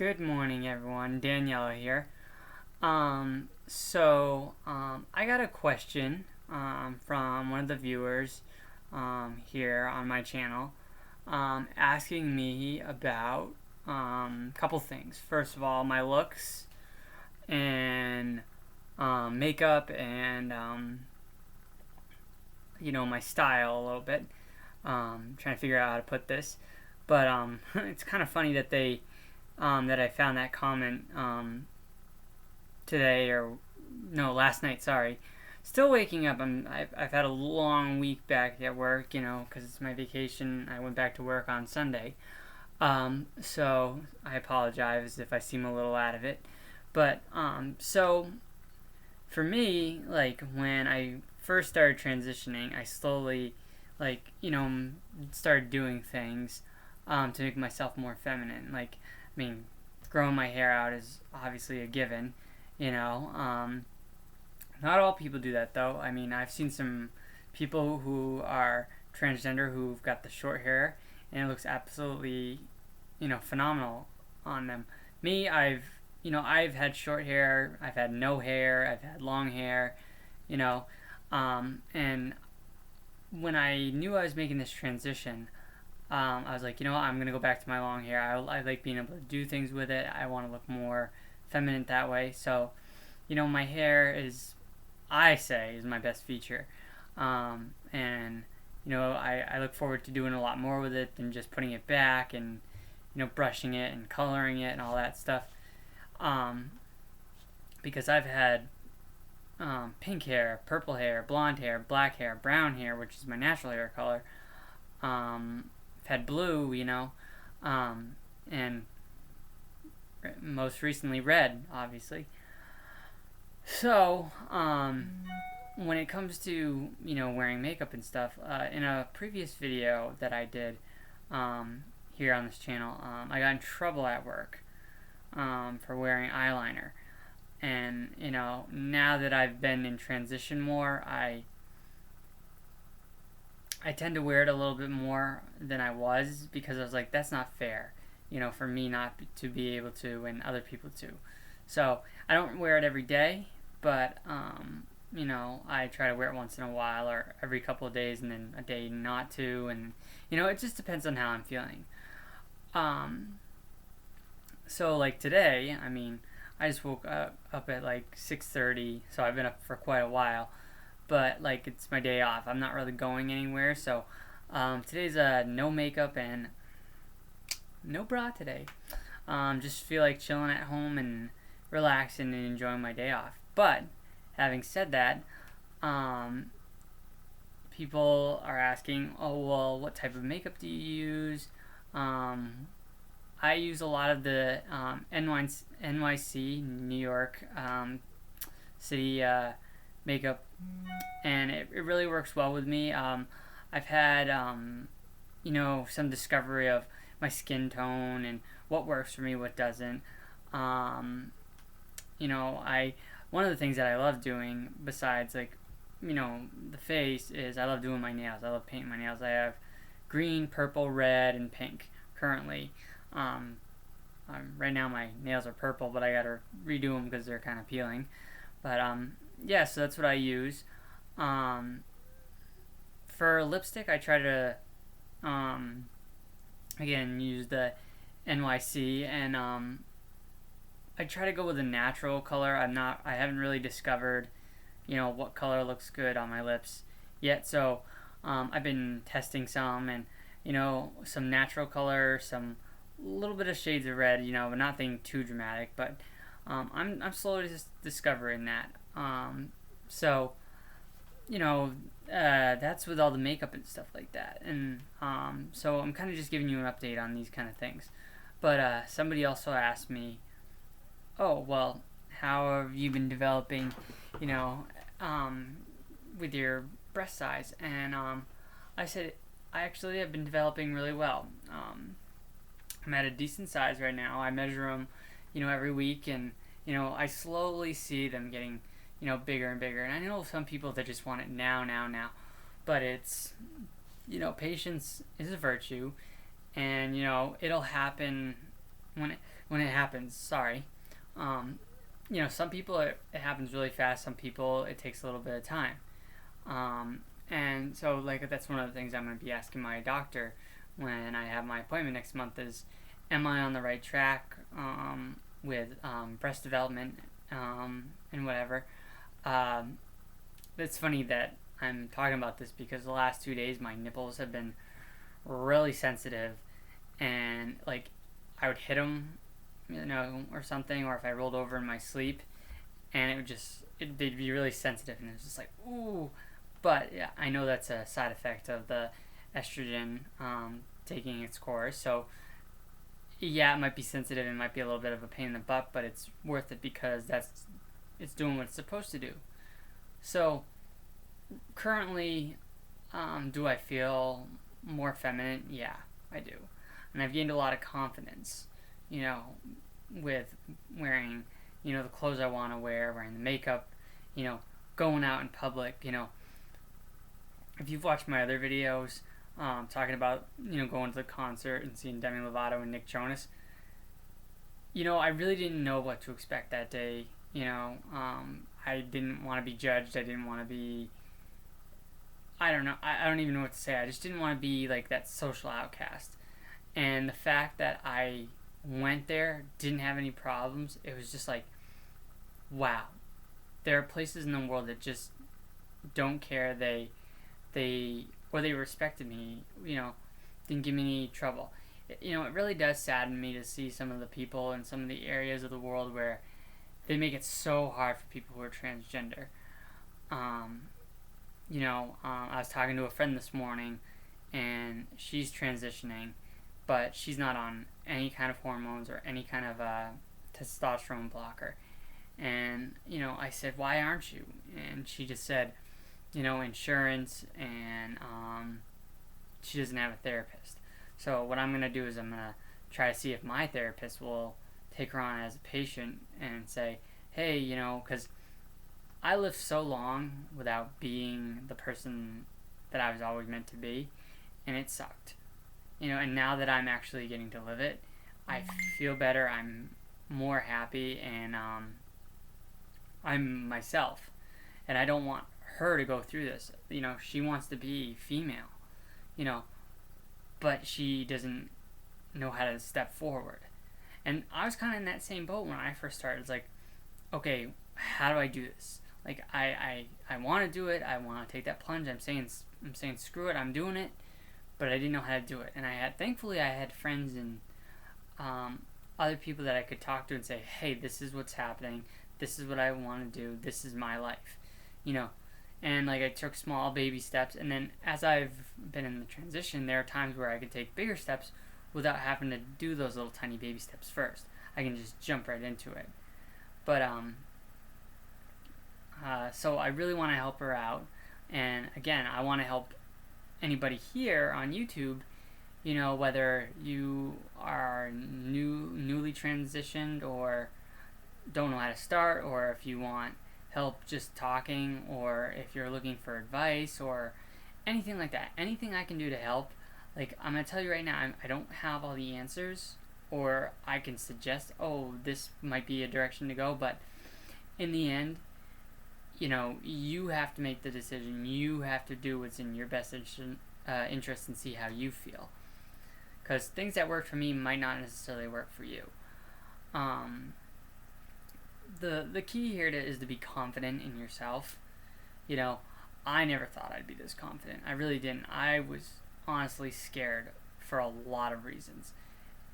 Good morning, everyone. Daniella here. I got a question from one of the viewers here on my channel asking me about a couple things. First of all, my looks and makeup and my style a little bit. Trying to figure out how to put this, but it's kind of funny that that I found that comment today, or no, last night. Sorry. Still waking up. I've had a long week back at work, because it's my vacation. I went back to work on Sunday. So I apologize if I seem a little out of it. But so for me, like when I first started transitioning, I slowly, started doing things to make myself more feminine. Growing my hair out is obviously a given, Not all people do that, though. I've seen some people who are transgender who've got the short hair, and it looks absolutely, phenomenal on them. Me, I've had short hair, I've had no hair, I've had long hair, and when I knew I was making this transition, I was like, I'm going to go back to my long hair. I like being able to do things with it. I want to look more feminine that way. So, my hair is my best feature. I look forward to doing a lot more with it than just putting it back and, brushing it and coloring it and all that stuff. Because I've had pink hair, purple hair, blonde hair, black hair, brown hair, which is my natural hair color. Had blue, and most recently red, obviously. So, when it comes to, wearing makeup and stuff, in a previous video that I did here on this channel, I got in trouble at work for wearing eyeliner. And, now that I've been in transition more, I tend to wear it a little bit more than I was, because I was like, that's not fair, for me not to be able to and other people to. So I don't wear it every day, but, I try to wear it once in a while or every couple of days, and then a day not to. And, it just depends on how I'm feeling. So like today, I just woke up at like 6:30, so I've been up for quite a while. But it's my day off. I'm not really going anywhere, so today's no makeup and no bra today. Just feel like chilling at home and relaxing and enjoying my day off. But having said that, people are asking, oh well, what type of makeup do you use? I use a lot of the NYC, New York City makeup, and it really works well with me. I've had some discovery of my skin tone and what works for me, what doesn't. One of the things that I love doing besides the face is I love doing my nails. I love painting my nails. I have green, purple, red, and pink currently. Right now my nails are purple, but I gotta redo them because they're kind of peeling. But yeah, so that's what I use. For lipstick, I try to again use the NYC, and I try to go with a natural color. I haven't really discovered what color looks good on my lips yet. So I've been testing some, and some natural color, some little bit of shades of red, but nothing too dramatic. But I'm slowly just discovering that. That's with all the makeup and stuff like that. And so I'm kind of just giving you an update on these kind of things. But somebody also asked me, oh, well, how have you been developing, with your breast size? And I said, I actually have been developing really well. I'm at a decent size right now. I measure them, every week, and, I slowly see them getting, bigger and bigger. And I know some people that just want it now. But it's, patience is a virtue, and, it'll happen when it happens. Sorry. Um, some people it happens really fast. Some people it takes a little bit of time. And so like that's one of the things I'm going to be asking my doctor when I have my appointment next month is, am I on the right track with breast development and whatever. It's funny that I'm talking about this because the last 2 days my nipples have been really sensitive, and like I would hit them, or something, or if I rolled over in my sleep, and they'd be really sensitive, and it was just like ooh. But yeah, I know that's a side effect of the estrogen taking its course. So yeah, it might be sensitive. It might be a little bit of a pain in the butt, but it's worth it because it's doing what it's supposed to do. So currently, do I feel more feminine? Yeah, I do, and I've gained a lot of confidence. With wearing, the clothes I want to wear, wearing the makeup, going out in public. If you've watched my other videos, talking about going to the concert and seeing Demi Lovato and Nick Jonas, I really didn't know what to expect that day. I didn't want to be judged. I didn't want to be. I don't know. I don't even know what to say. I just didn't want to be like that social outcast. And the fact that I went there, didn't have any problems, it was just like, wow. There are places in the world that just don't care. They respected me, didn't give me any trouble. It really does sadden me to see some of the people in some of the areas of the world where they make it so hard for people who are transgender. I was talking to a friend this morning, and she's transitioning, but she's not on any kind of hormones or any kind of testosterone blocker. And, I said, why aren't you? And she just said, insurance, and she doesn't have a therapist. So what I'm going to do is I'm going to try to see if my therapist will take her on as a patient and say, hey, because I lived so long without being the person that I was always meant to be, and it sucked. And now that I'm actually getting to live it, I feel better, I'm more happy, and I'm myself. And I don't want her to go through this. She wants to be female, but she doesn't know how to step forward. And I was kind of in that same boat when I first started. It's like, okay, how do I do this? Like, I want to do it. I want to take that plunge. I'm saying screw it. I'm doing it, but I didn't know how to do it. And thankfully I had friends and other people that I could talk to and say, hey, this is what's happening. This is what I want to do. This is my life, And like I took small baby steps, and then as I've been in the transition, there are times where I could take bigger steps without having to do those little tiny baby steps first. I can just jump right into it. But so I really want to help her out, and again, I want to help anybody here on YouTube. Whether you are newly transitioned or don't know how to start, or if you want help just talking, or if you're looking for advice or anything like that, anything I can do to help. Like, I'm going to tell you right now, I don't have all the answers, or I can suggest, oh, this might be a direction to go, but in the end, you have to make the decision. You have to do what's in your best interest and see how you feel. Because things that work for me might not necessarily work for you. The key here is to be confident in yourself. I never thought I'd be this confident. I really didn't. I was honestly scared for a lot of reasons.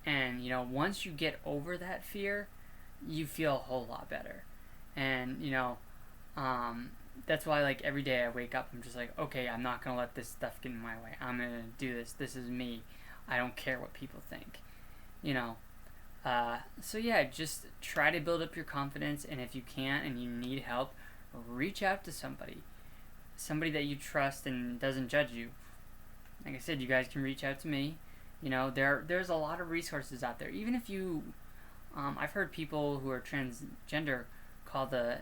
And, once you get over that fear, you feel a whole lot better. And, that's why, like, every day I wake up, I'm just like, okay, I'm not going to let this stuff get in my way. I'm going to do this. This is me. I don't care what people think. So yeah, just try to build up your confidence, and if you can't and you need help, reach out to somebody that you trust and doesn't judge you. Like I said, you guys can reach out to me. There's a lot of resources out there. Even if you, I've heard people who are transgender call the,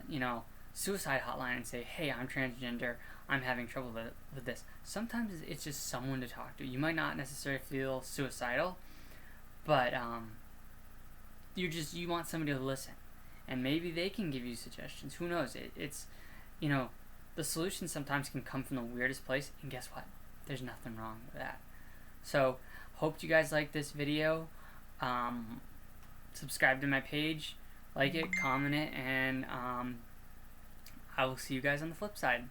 suicide hotline and say, hey, I'm transgender, I'm having trouble with this. Sometimes it's just someone to talk to. You might not necessarily feel suicidal, but you want somebody to listen, and maybe they can give you suggestions. Who knows? It's you know, the solution sometimes can come from the weirdest place, and guess what? There's nothing wrong with that. So, hope you guys like this video. Subscribe to my page, like it, comment it, and I will see you guys on the flip side.